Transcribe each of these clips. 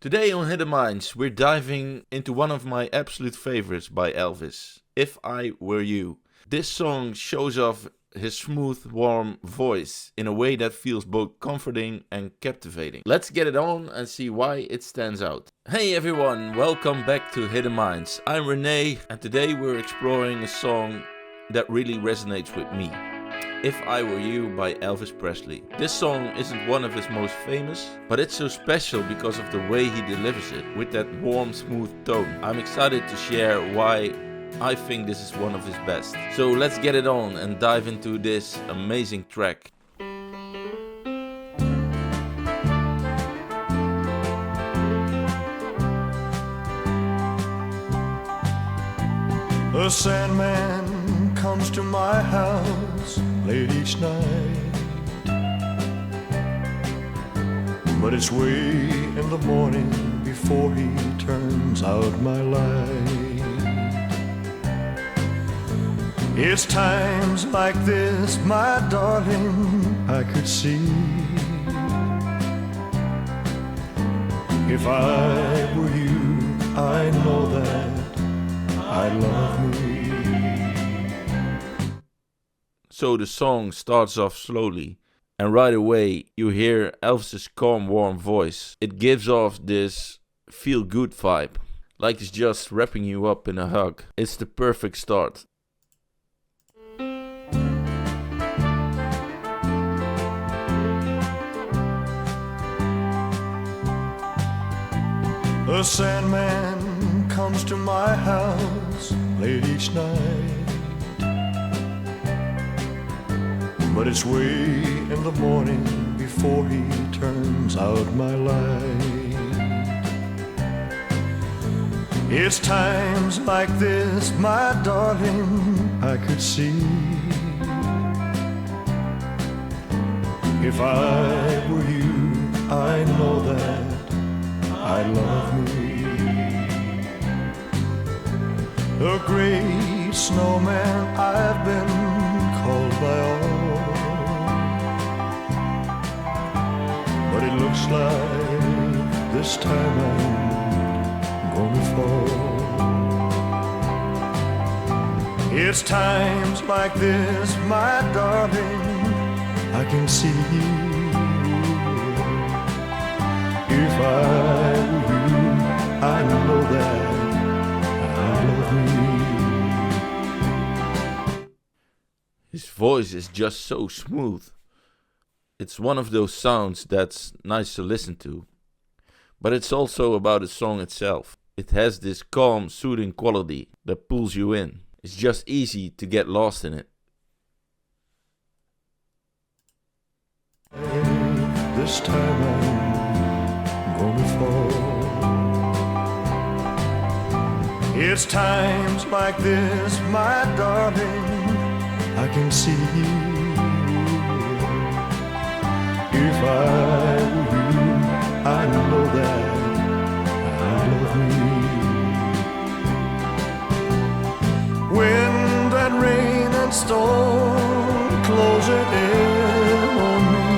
Today on Hidden Minds, we're diving into one of my absolute favorites by Elvis, If I Were You. This song shows off his smooth, warm voice in a way that feels both comforting and captivating. Let's get it on and see why it stands out. Hey everyone, welcome back to Hidden Minds. I'm Renee, and today we're exploring a song that really resonates with me. If I Were You by Elvis Presley. This song isn't one of his most famous, but it's so special because of the way he delivers it, with that warm, smooth tone. I'm excited to share why I think this is one of his best. So let's get it on and dive into this amazing track. A Sandman comes to my house late each night, but it's way in the morning before he turns out my light. It's times like this, my darling, I could see. If I were you, I know that I love me. So the song starts off slowly, and right away you hear Elvis's calm, warm voice. It gives off this feel-good vibe, like it's just wrapping you up in a hug. It's the perfect start. A Sandman comes to my house late each night, but it's way in the morning before he turns out my light. It's times like this, my darling, I could see. If I were you, I know that I love me. A great snowman I've been called by all, but it looks like this time I'm gonna fall. It's times like this, my darling, I can see you. If I were you, I know that I love me. His voice is just so smooth. It's one of those sounds that's nice to listen to. But it's also about the song itself. It has this calm, soothing quality that pulls you in. It's just easy to get lost in it. This time I'm gonna fall. It's times like this, my darling, I can see you. If I were you, I know that I love me. Wind and rain and storm closing in on me.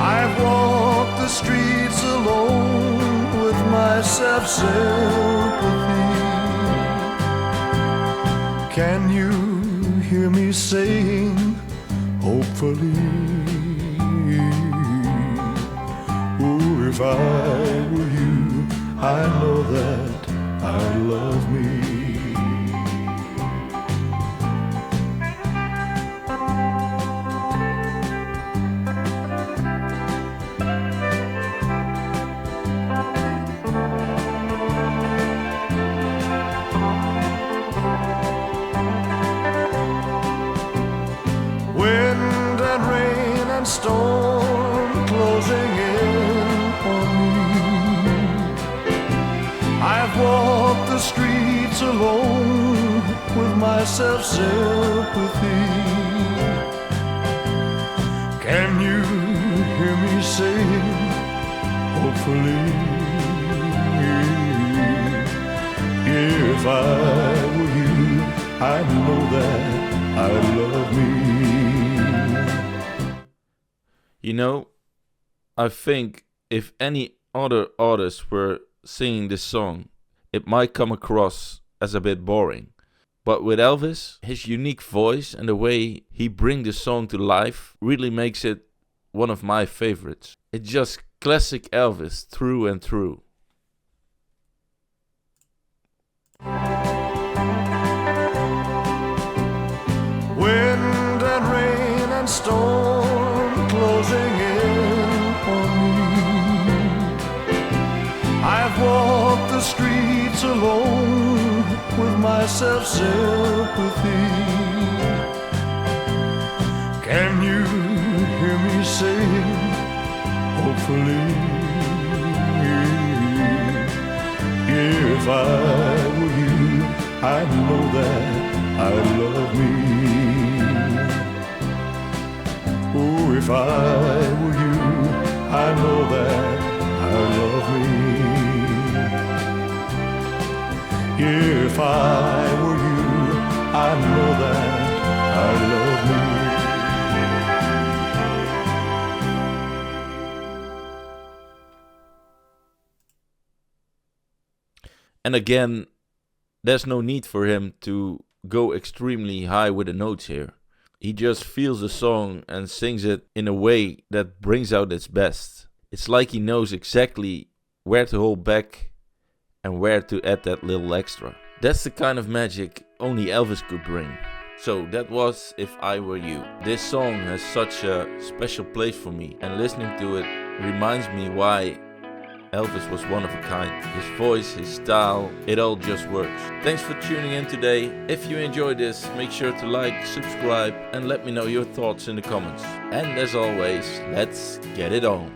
I've walked the streets alone with my self-sympathy. Can you hear me saying, hopefully, ooh, if I were you, I know that I love me. Wind and rain and storm closing in on me. I've walked the streets alone with my self-sympathy. Can you hear me saying, hopefully, if I were you, I know that I love me. You know, I think if any other artists were singing this song, it might come across as a bit boring. But with Elvis, his unique voice and the way he brings the song to life really makes it one of my favorites. It's just classic Elvis through and through. Wind and rain and storm closing in on me. I've walked the streets alone with my self-sympathy. Can you hear me saying, hopefully, if I were you, I know that I love me. Oh, if I were you, I know that I love me. If I were you, I know that I love me. And again, there's no need for him to go extremely high with the notes here. He just feels the song and sings it in a way that brings out its best. It's like he knows exactly where to hold back and where to add that little extra. That's the kind of magic only Elvis could bring. So that was If I Were You. This song has such a special place for me, and listening to it reminds me why Elvis was one of a kind. His voice, his style, it all just works. Thanks for tuning in today. If you enjoyed this, make sure to like, subscribe, and let me know your thoughts in the comments. And as always, let's get it on.